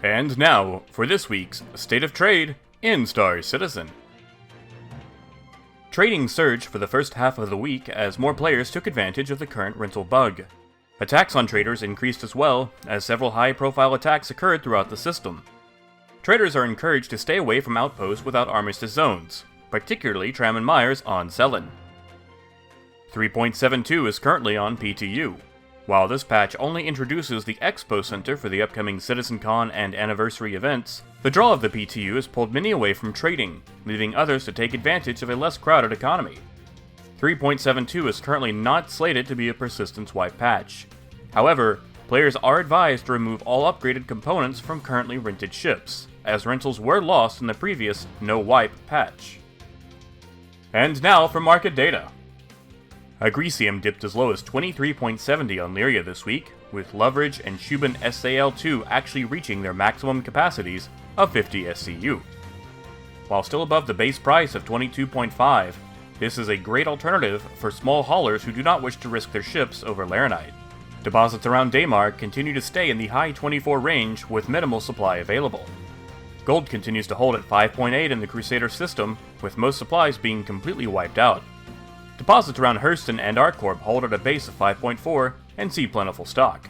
And now, for this week's State of Trade in Star Citizen. Trading surged for the first half of the week as more players took advantage of the current rental bug. Attacks on traders increased as well, as several high-profile attacks occurred throughout the system. Traders are encouraged to stay away from outposts without armistice zones, particularly Tram and Myers on Celen. 3.72 is currently on PTU. While this patch only introduces the Expo Center for the upcoming Citizencon and Anniversary events, the draw of the PTU has pulled many away from trading, leaving others to take advantage of a less crowded economy. 3.72 is currently not slated to be a persistence wipe patch. However, players are advised to remove all upgraded components from currently rented ships, as rentals were lost in the previous no wipe patch. And now for market data. Agricium dipped as low as 23.70 on Lyria this week, with Loveridge and Shubin SAL2 actually reaching their maximum capacities of 50 SCU. While still above the base price of 22.5, this is a great alternative for small haulers who do not wish to risk their ships over Laranite. Deposits around Daymar continue to stay in the high 24 range with minimal supply available. Gold continues to hold at 5.8 in the Crusader system, with most supplies being completely wiped out. Deposits around Hurston and ArtCorp hold at a base of 5.4 and see plentiful stock.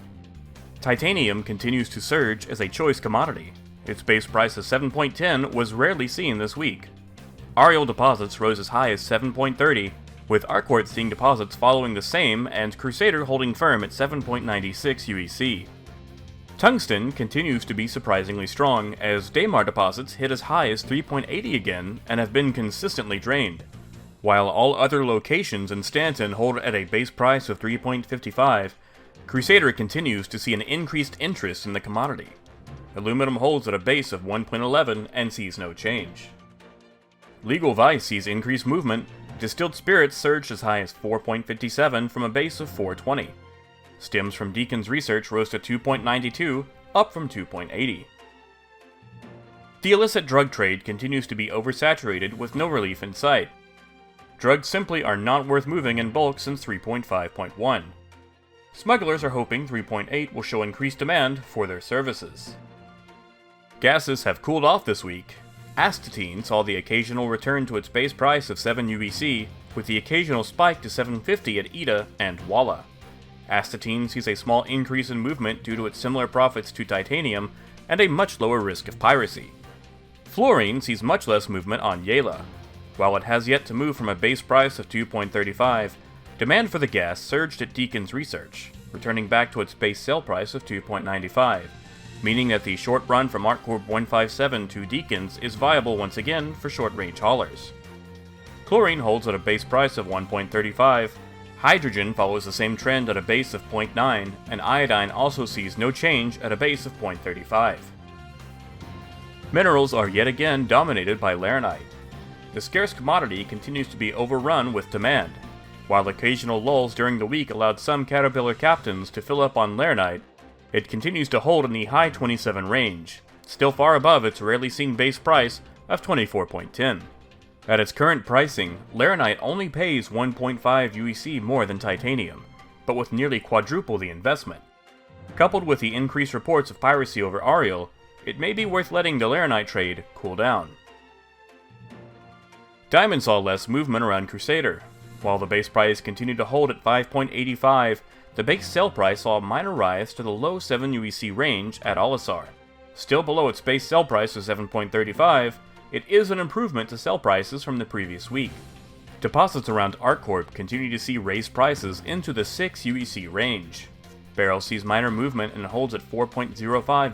Titanium continues to surge as a choice commodity. Its base price of 7.10 was rarely seen this week. Ariel deposits rose as high as 7.30, with ArtCorp seeing deposits following the same and Crusader holding firm at 7.96 UEC. Tungsten continues to be surprisingly strong as Daymar deposits hit as high as 3.80 again and have been consistently drained. While all other locations in Stanton hold at a base price of 3.55, Crusader continues to see an increased interest in the commodity. Aluminum holds at a base of 1.11 and sees no change. Legal Vice sees increased movement. Distilled spirits surged as high as 4.57 from a base of 4.20. Stems from Deacon's research rose to 2.92, up from 2.80. The illicit drug trade continues to be oversaturated with no relief in sight. Drugs simply are not worth moving in bulk since 3.5.1. Smugglers are hoping 3.8 will show increased demand for their services. Gases have cooled off this week. Astatine saw the occasional return to its base price of 7 UEC, with the occasional spike to 750 at Ida and Walla. Astatine sees a small increase in movement due to its similar profits to titanium and a much lower risk of piracy. Fluorine sees much less movement on Yela. While it has yet to move from a base price of 2.35, demand for the gas surged at Deacon's research, returning back to its base sale price of 2.95, meaning that the short run from ArtCorp 157 to Deacon's is viable once again for short-range haulers. Chlorine holds at a base price of 1.35, hydrogen follows the same trend at a base of 0.9, and iodine also sees no change at a base of 0.35. Minerals are yet again dominated by Laranite. The scarce commodity continues to be overrun with demand. While occasional lulls during the week allowed some Caterpillar captains to fill up on Laranite, it continues to hold in the high 27 range, still far above its rarely seen base price of 24.10. At its current pricing, Laranite only pays 1.5 UEC more than titanium, but with nearly quadruple the investment. Coupled with the increased reports of piracy over Ariel, it may be worth letting the Laranite trade cool down. Diamond saw less movement around Crusader. While the base price continued to hold at 5.85, the base sale price saw a minor rise to the low 7 UEC range at Olisar. Still below its base sell price of 7.35, it is an improvement to sell prices from the previous week. Deposits around ArtCorp continue to see raised prices into the 6 UEC range. Beryl sees minor movement and holds at 4.05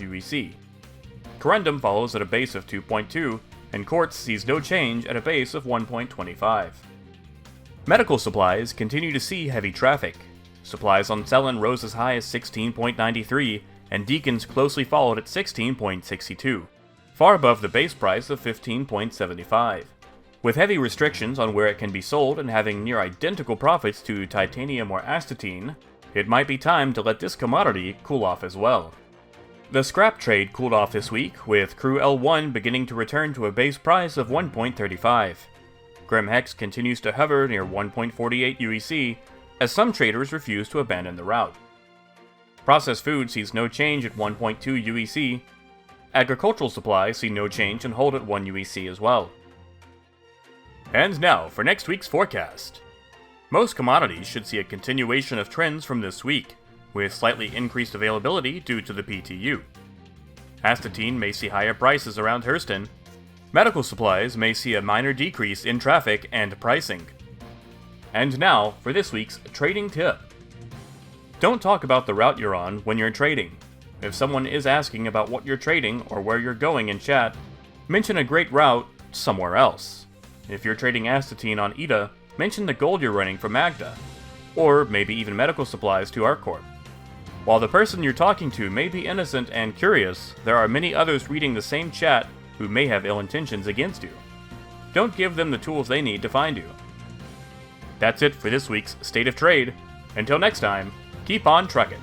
UEC. Corundum follows at a base of 2.2, and Quartz sees no change at a base of 1.25. Medical supplies continue to see heavy traffic. Supplies on Celen rose as high as 16.93, and Deacons closely followed at 16.62, far above the base price of 15.75. With heavy restrictions on where it can be sold and having near identical profits to titanium or astatine, it might be time to let this commodity cool off as well. The scrap trade cooled off this week, with Crew L1 beginning to return to a base price of 1.35. Grim Hex continues to hover near 1.48 UEC, as some traders refuse to abandon the route. Processed food sees no change at 1.2 UEC. Agricultural supplies see no change and hold at 1 UEC as well. And now for next week's forecast. Most commodities should see a continuation of trends from this week, with slightly increased availability due to the PTU. Astatine may see higher prices around Hurston. Medical supplies may see a minor decrease in traffic and pricing. And now for this week's trading tip. Don't talk about the route you're on when you're trading. If someone is asking about what you're trading or where you're going in chat, mention a great route somewhere else. If you're trading astatine on Ida, mention the gold you're running from Magda, or maybe even medical supplies to ArcCorp. While the person you're talking to may be innocent and curious, there are many others reading the same chat who may have ill intentions against you. Don't give them the tools they need to find you. That's it for this week's State of Trade. Until next time, keep on trucking.